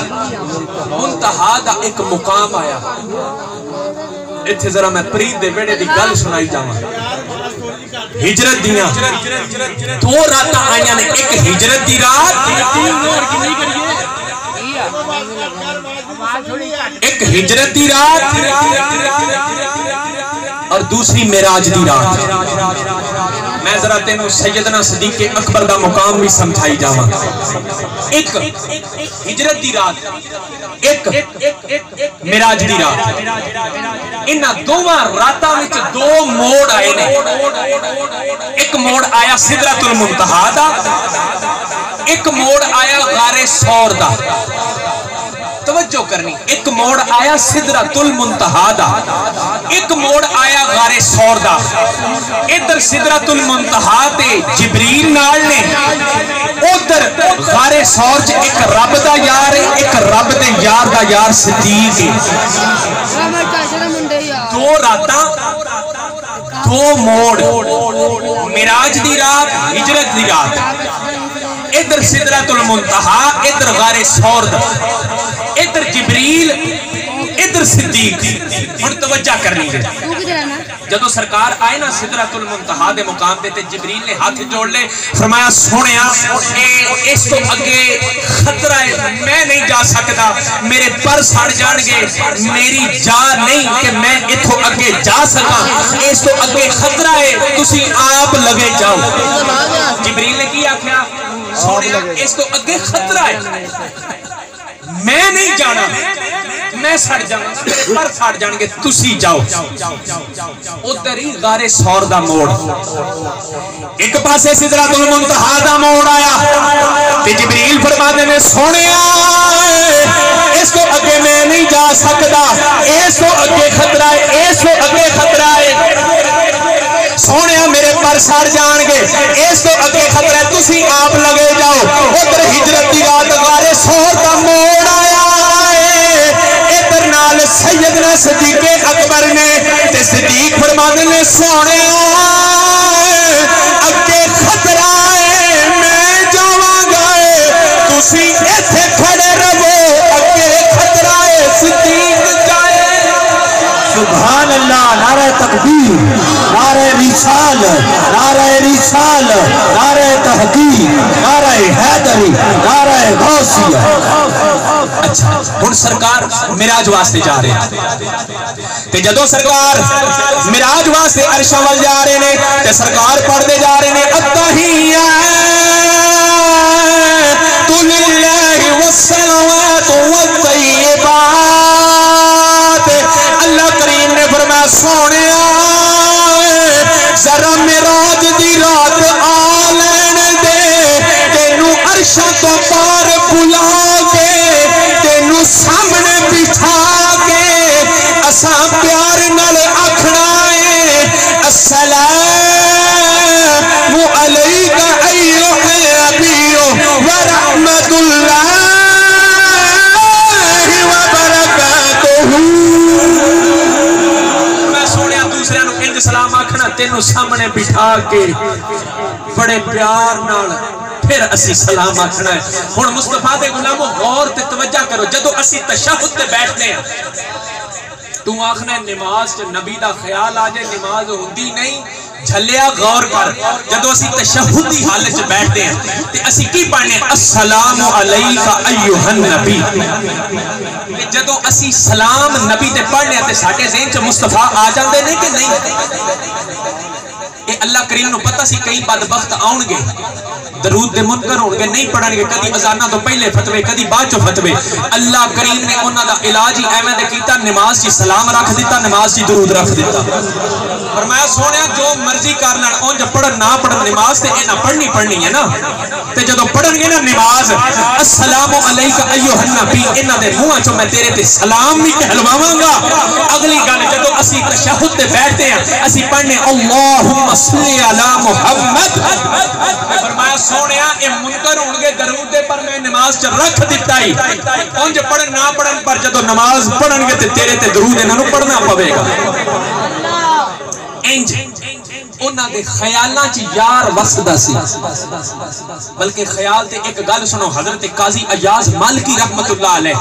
मुंतहा दा एक मुकाम आया। इत्थे जरा मैं प्रीत दे वेड़े दी गल सुनाई जावां। हिजरत दियां 2 रातां आईयां ने, एक हिजरत दी रात, एक हिजरत दी रात और दूसरी मेराज दी रात। मैं जरा तेनों सैयदना सदीक़े अकबर दा मुकाम भी समझाई जावां। एक हिजरत दी रात, एक मेराज दी रात। इन्हां दोवां रातां विच 2 मोड़ आए ने। एक मोड़ आया सिदरतुल मुंतहा दा, एक मोड़ आया गारे सौर दा। तवज्जो करनी, एक मोड़ आया सिदरतुल मुंतहा दा, एक मोड़ आया गारे सौर दा। इधर सिदरतुल मुंतहा ते जिब्रील नाल ने, उधर गारे सौर च एक रब दा यार है, एक रब दे यार दा यार सिद्दीक है। 2 रातां 2 मोड़, मिराज दी रात, हिजरत दी रात। इधर सिदरतुल मुंतहा, इधर गारे सौर दा। इधर जिब्रील, इधर फिक्र सिद्दीक हुण तवज्जो करनी है जदों सरकार आए ना सिदरतुल मुंतहा दे मुकाम ते जिबरील ने हाथ जोड़ ले फरमाया सोहणिया इस तो अगे खतरा है मैं नहीं जा सकता मेरे पर सड़ जाणगे मेरी जा नहीं कि मैं इथों अगे जा सका इस तो अगे खतरा है तुसी आप लगे जाओ जिबरील ने की आख्या सोहणिया इस तो अगे खतरा है मैं नहीं जाना मैं सड़ जाऊंगा पर सड़ जाएंगे तुसी जाओ उधर ही गारे सौर दा मोड़ एक पासे सिदरतुल मुंतहा दा मोड़ आया ते जिबरील फरमाते ने सोहणिया इस तो अगे मैं नहीं जा सकता इस तो अगे खतरा है इस तो अगे खतरा है सोहणिया मेरे पर सड़ जाएंगे इस तो अगे खतरा है तुसी आप लगे जाओ उधर हिजरत दी रात गारे सौर दा मोड़ आया इधर नाल सैयदना सिद्दीक अकबर ने ते सिद्दीक फरमाते ने सोहणिया अगे खतरा है मैं जावांगा तुसी इत्थे खड़े रहो अगे खतरा है सिद्दीक जाए सुभान अल्लाह नारे तकबीर नारे रिसाल नारे तहकीक नारे हैदरी नारे गौसिया अच्छा हुण सरकार मिराज वास्ते जा रहे हैं ते जदों सरकार मिराज वास्ते अर्शा वल जा रहे ने ते सरकार पढ़दे जा रहे ने अत्तहिया तुलिल्लाहि वस्सलावातु वत्तय्यिबात अल्लाह करीम ने फरमाया सोहणिया जरा मिराज दी रात आ लैण दे तेनू अर्शा तो पार बुला के तेनू सामने बिठा के असा प्यार नाल आखना है अस्सलामु अलैका अय्युहल नबिय्यु व रहमतुल्लाहि व बरकातुहू मैं सोहणिया दूसरे नु इंज सलाम आखना तेनू सामने बिठा के बड़े प्यार नाल फिर असी सलाम आखना है हुण मुस्तफा दे गुलामो गौर ते तवज्जो करो जदों असी तशहुद ते बैठने हैं तू आखना नमाज च नबी दा ख्याल आ जाए नमाज होंदी नहीं झलिया गौर कर जदों असी तशहुद दी हालत च बैठते हैं ते असी की पढ़ने अस्सलामु अलैका अय्युहन नबी जदों असी सलाम नबी ते पढ़ने ते साडे ज़हन च मुस्तफा आ जांदे ने कि नहीं ये अल्लाह करीम नु पता सी कई बदबख्त आउणगे दरूद दे मुनकर होणगे नहीं पढ़णगे कदी अजाना तो पहले फतवे कदी बाद चो फतवे अल्लाह करीम ने उन्हां दा इलाज ही एवें दे कीता नमाज च सलाम रख दिता नमाज च दरूद रख दिता फरमाया सोहणिया जो मर्जी कर लैण उंज पढ़न ना पढ़न नमाज ते इन्हां पढ़नी है ना ते जदों पढ़णगे ना नमाज अस्सलामु अलैका अय्युहन नबी इन्हां दे मुंहां चों मैं तेरे ते सलाम भी कहलवावांगा अगली गल जदों असी तशहुद ते बैठते हैं असी पढ़ने अल्लाहुम्मा सल्ली अला मुहम्मद फरमाया सोहणिया ए मुनकर होणगे दरूद दे पर मैं नमाज च रख दिता ही उंज पढ़न ना पढ़न पर जदों नमाज पढ़णगे ते तेरे ते दरूद इन्हां नूं पढ़ना पवेगा इंज उन्हां दे ख्यालां च यार वसदा सी बल्कि ख्याल ते एक गल सुनो हजरत काजी अयाज मालिकी रहमतुल्लाह अलैह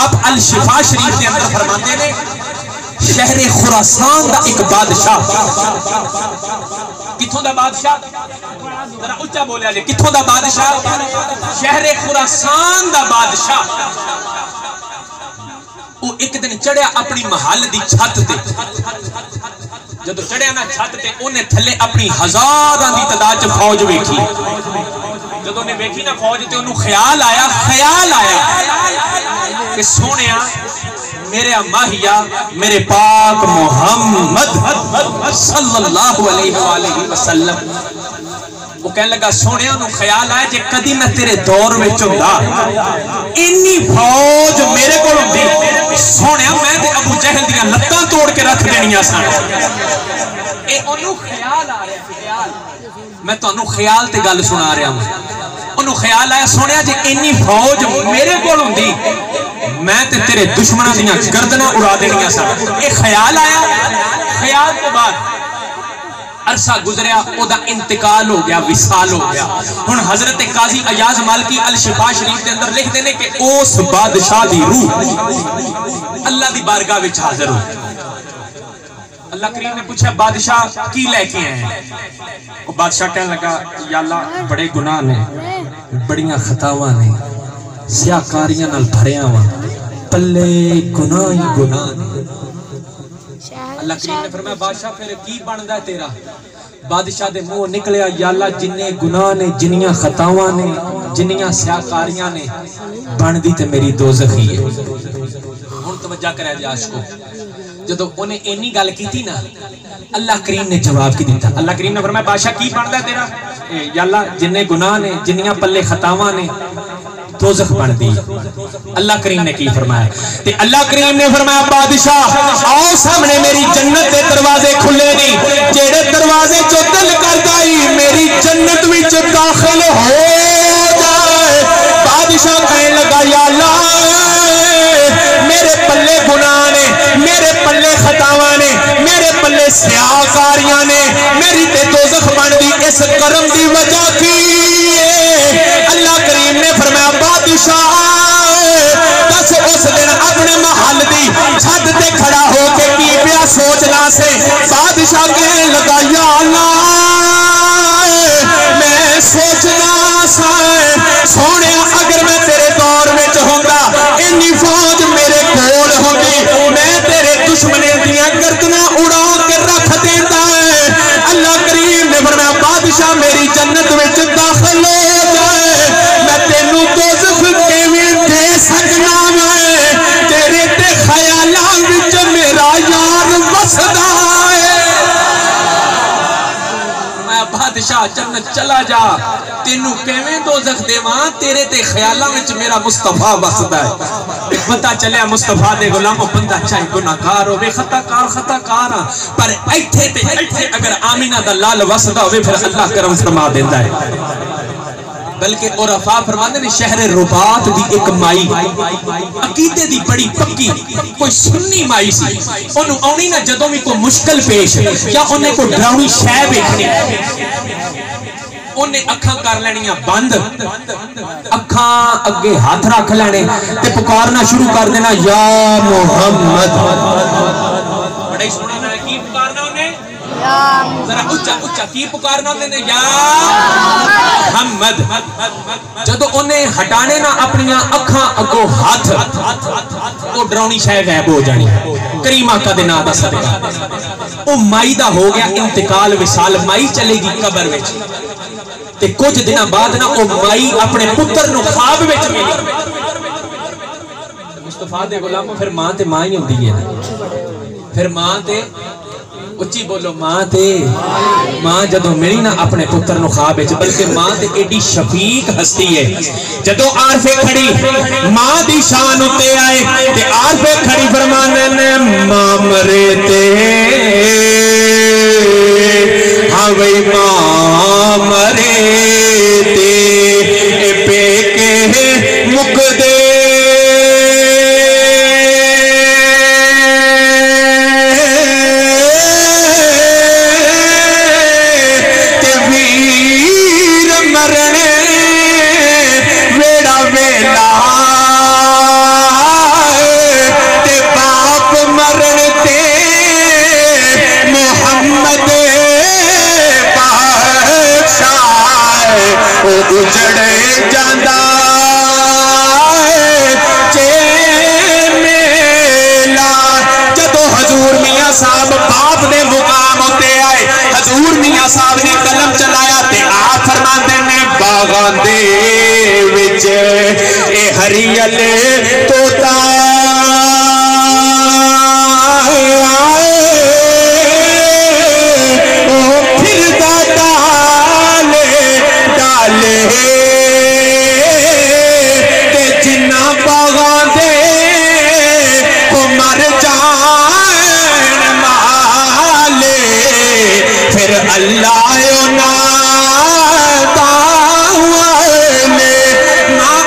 आप अल शिफा शरीफ दे अंदर फरमाते ने शहर खुरासान दा एक बादशाह किथों दा बादशाह जरा उच्चा बोलिया ले किथों दा बादशाह शहर खुरासान दा बादशाह वो एक दिन चढ़िया अपनी महल दी छत ते जदों चढ़िया ना छत ते ओने थले अपनी हजारां दी तादाद च फौज वेखी जदों ने वेखी ना फौज ते ओनू ख्याल आया कि सोहणिया मेरे माहिया मेरे पाक मोहम्मद सल्लल्लाहु अलैहि वसल्लम वो कहने लगा सोहणिया नू ख्याल आया जे कदी मैं तेरे दौर विच हुंदा इन्नी फौज मेरे कोल हुंदी सोहणिया मैं ते अबू जहल दियां लत्तां तोड़ के रख देनियां सन ए ओनू ख्याल आ रहा ख्याल मैं तुहानू ख्याल ते गल सुना रहा हूं ओनू ख्याल आया सोहणिया जे इन्नी फौज मेरे कोल हुंदी मैं ते तेरे दुश्मनां दियां गर्दनां उड़ा देनियां सन ए ख्याल आया ख्याल के बाद अरसा गुजरिया, ओदा इंतकाल हो गया, विसाल हो गया। हुण हजरत काजी अयाज मालकी अल शिफा शरीफ के अंदर लिखते हैं कि उस बादशाह दी रूह अल्लाह दी बारगाह विच हाजिर हो। अल्लाह करीम ने पूछा बादशाह की लेके आए? वो बादशाह कहने लगा या अल्लाह बड़े गुनाह ने, बड़ियां खतावां ने, स्याकारियां नाल भरिया वा, पल्ले गुनाह ही गुनाह ने। अल्लाह करीम ने फरमाया बादशाह फिर की बनदा है तेरा? बादशाह दे मुंह निकलिया या अल्लाह जिन्ने गुनाह ने, जिन्नियां खतावां ने, जिन्नियां स्याकारियां ने, बनदी ते मेरी दोज़ख ही है। हुण तवज्जो करे जी आशिको, जदों उन्हें इन्नी गल की ना, अल्लाह करीम ने जवाब की दिता। अल्लाह करीम ने फरमाया बादशाह की बनदा है तेरा? या अल्लाह जिन्ने गुनाह ने, जिन्नियां पल्ले खतावां ने, दोज़ख बनदी। अल्लाह करीम ने की फरमाया? ते अल्लाह करीम ने फरमाया बादशाह आओ सामने मेरी जन्नत के दरवाजे खुले नहीं, जेड़े दरवाजे चो दिल करदा ही मेरी जन्नत विच दाखिल हो जाए। बादशाह कहने लगा या अल्लाह मेरे पल्ले गुनाह ने, मेरे पल्ले खतावां ने, मेरे पल्ले स्याकारियां ने, मेरी ते दोज़ख बनदी इस करम दी वजह की। अल्लाह करीम ने फरमाया बादशाह दस उस दिन अपने महल दी छत ते खड़ा होके की पिया सोचना से? बादशाह कहने लगा या अल्लाह मैं सोचना सा सोने अगर मैं तेरे दौर में होंदा, इन्नी फौज मेरे कोल होंदी, मैं तेरे दुश्मने दियां गर्दनां उड़ा के रख देंदा है। अल्लाह करीम ने फरमाया बादशाह मेरी जन्नत विच दाखिल हो जाए, मैं तेनू दोज़ख किवें दे सकना मैं? तेरे ते ख्यालां विच मेरा यार वसदा है। मैं बादशाह जन्नत चला जा, तेनू किवें दोज़ख देवां? तेरे ते ख्यालां विच मेरा मुस्तफा वसदा है। पता चलिया मुस्तफा दे गुलामों बंदा चाहे गुनाहगार होवे, खताकार पर इत्थे अगर आमीना दा लाल वसदा होवे फिर अल्लाह करम फरमा देंदा है। बल्कि उरफा फरमाते ने शहर रुबात दी एक माई अकीदे दी बड़ी पक्की कोई सुन्नी माई सी, ओनू आउणी ना जदों भी कोई मुश्किल पेश या उन्हें कोई डरावनी शय वेखनी, उन्हें अखां कर लेनियां बंद, अखां अगे हाथ रख लेने ते पुकारना शुरू कर देना या मोहम्मद। बड़ा ही सोहना नाम की पुकारना उन्हें, जरा उच्चा उच्चा की पुकारना उन्हें या मोहम्मद। जदों उन्हें हटाने ना अपनी अखां अगों हाथ, वो डरावनी शय गायब हो जानी। करीमा का दे नाम दा सदका ओ माई दा हो गया इंतकाल, विसाल, माई चलेगी कबर विच ते कुछ दिन बाद ना ओ माई अपने पुत्र नु ख्वाब विच मिली। मुस्तफा दे गुलामों फिर मां ते मां ही होंदी है ना, फिर मां ते उच्ची बोलो मां जदों मिली ना अपने पुत्र नु ख्वाब विच, बल्कि मां ते एडी शफीक हस्ती है। जदों आरफे खड़ी मां दी शान उत्ते आए ते आरफे खड़ी फरमाने ने मां मरे ते हाँ वही मां मरे ते पेके मुक दे ते वीर मरने वेड़ा वेला ते बाप मरण ते मोहम्मद उजड़े जांदा मेला। जदों हजूर मियां साहब बाप ने मुकाम उत्ते आए, हजूर मियां साहब ने कलम चलाया ते आप फरमाते ने बागां दे विच ए हरियले तोता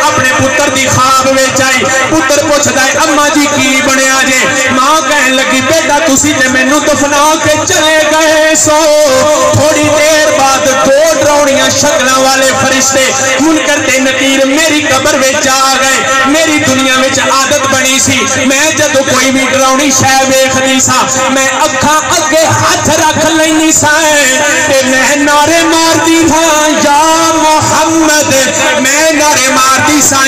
अपने पुत्र की ख्वाब में आई पुत्र पूछदा है अम्मा जी की बनया जे। मां कहन लगी बेटा तुसी ते मैनू दफना के चले गए सो। थोड़ी देर बाद दो डरावनियां शक्लां वाले फरिश्ते मुनकर ते नकीर मेरी कब्र विच आ गए। मेरी दुनिया विच आदत बनी सी मैं जदों कोई भी डरावनी शै वेखदी सा मैं अखां अगे हाथ रख लैंदी सा ते मैं नारे मारदी था या मोहम्मद। मैं नारे मारदी सा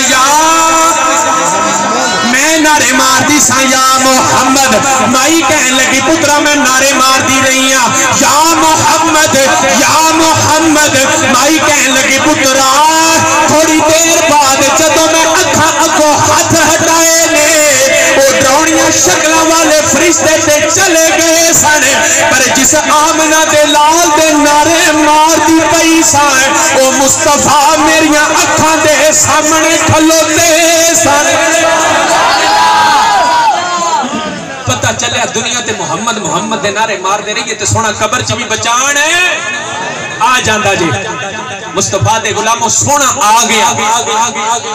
नारे मारदी सा या मोहम्मद। माई कहन लगी पुत्रा मैं नारे मारदी रही हां या मोहम्मद या मोहम्मद। माई कहन लगी पुत्रा थोड़ी देर बाद जदों मैं अखां अगों हाथ हटाए ने वो डरावनियां शक्लां वाले फरिश्ते ते चले गए सन। पर जिस आमना दे लाल दे नारे मारदी पई सा वो मुस्तफा मेरियां अखां दे सामने खलोते सन। पता चलिया दुनिया ते मोहम्मद मोहम्मद दे नारे मारदे रहिए ते सोना कब्र च भी बचान आ जांदा जी। मुस्तफा दे गुलामों सोना आ गया।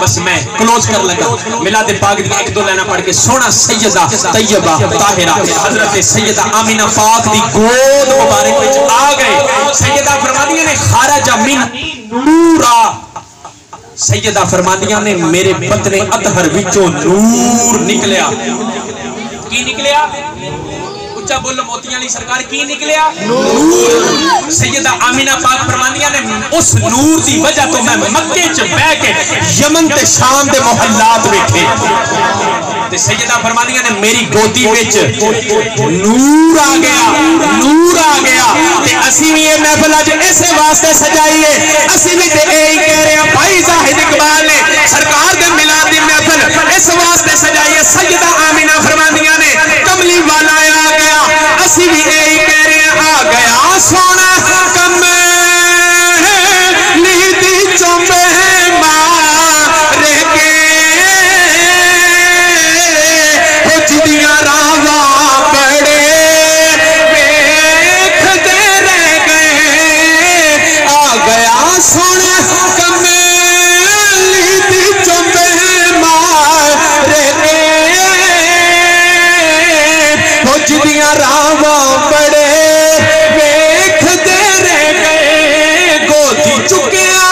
बस मैं क्लोज कर लगा मिलाद पाक दी एक दो लाइना पढ़ के सोना सैयदा तैयबा ताहिरा हजरत सैयदा आमिना पाक दी गोद मुबारक विच आ गए। सैयदा फरमादियां ने खारजा मिन नूरा। सैयदा फरमादियां ने मेरे बतने अतहर विचों नूर निकलिया। की निकलिया उच्चा बोलो मोतियां वाली सरकार की निकलिया नूर। सैयदा आमिना पाक फरमादियां ने उस नूर दी वजह तो मैं मक्के च बैठ के यमन ते शाम दे मोहल्लात वेखे। ते सैयदा फरमादियां ने मेरी गोदी विच नूर आ गया नूर आ गया। ते असी भी ये महफिल अज इस वास्ते सजाई है। असी भी ते यही कह रहे हैं भाई जाहिद इकबाल ने सरकार दे मिलाद दी महफिल इस वास्ते सजाई है। सैयदा आमिना फरमादियां ने कमली वाला आ गया। असी भी यही कह रहे हैं आ गया सोना कमली दी चुंबे मार के जिदियां रावा बड़े वेखदे रह गए। आ गया सोना कमली दी चुंबे मार के जिदियां रावा बड़े वेखदे रह गए। गोदी चुकिया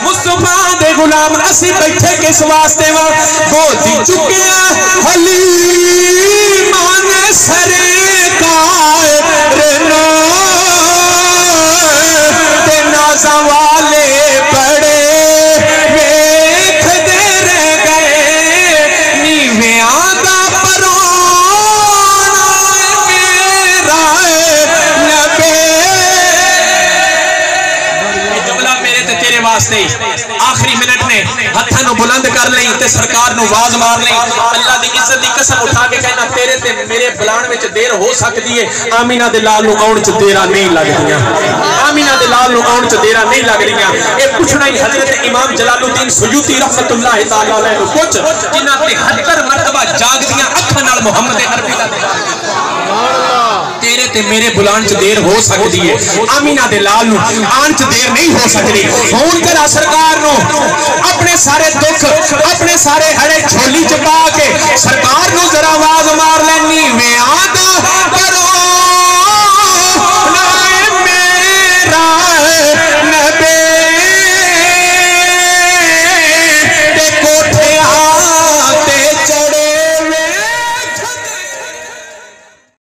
मुस्तफा दे गुलाम असी बैठे किस वास्ते वा गोदी चुकिया हलीमा ने सरकार नो ते नाज़ा वाले बड़े वेखदे रह गए। नीवियां दा आखिरी मिनट ने हत्थां नूं बुलंद कर लई ते सरकार नूं आवाज मार लई। अल्लाह दी इज्जत दी कसम उठा के कहना तेरे ते मेरे बुलाण विच देर हो सकती है आमीना दे लाल नूं आउण च देरा नहीं लगदियां। आमीना दे लाल नूं आउण च देरा नहीं लगदियां। ए पुछना ही हजरत इमाम जलालुद्दीन सुयूती रहमतुल्लाह तआला अलैह नूं पुछ जिन्हां 73 मरतबा जागदियां अखां नाल मुहम्मद अरबी दा तेरे ते मेरे बुलाण च देर हो सकती है आमीना दे लाल नूं आण च देर नहीं हो सकती। हुण करा सरकार नूं अपने सारे दुख अपने सारे हड़े झोली च पा के सरकार नूं जरा आवाज मार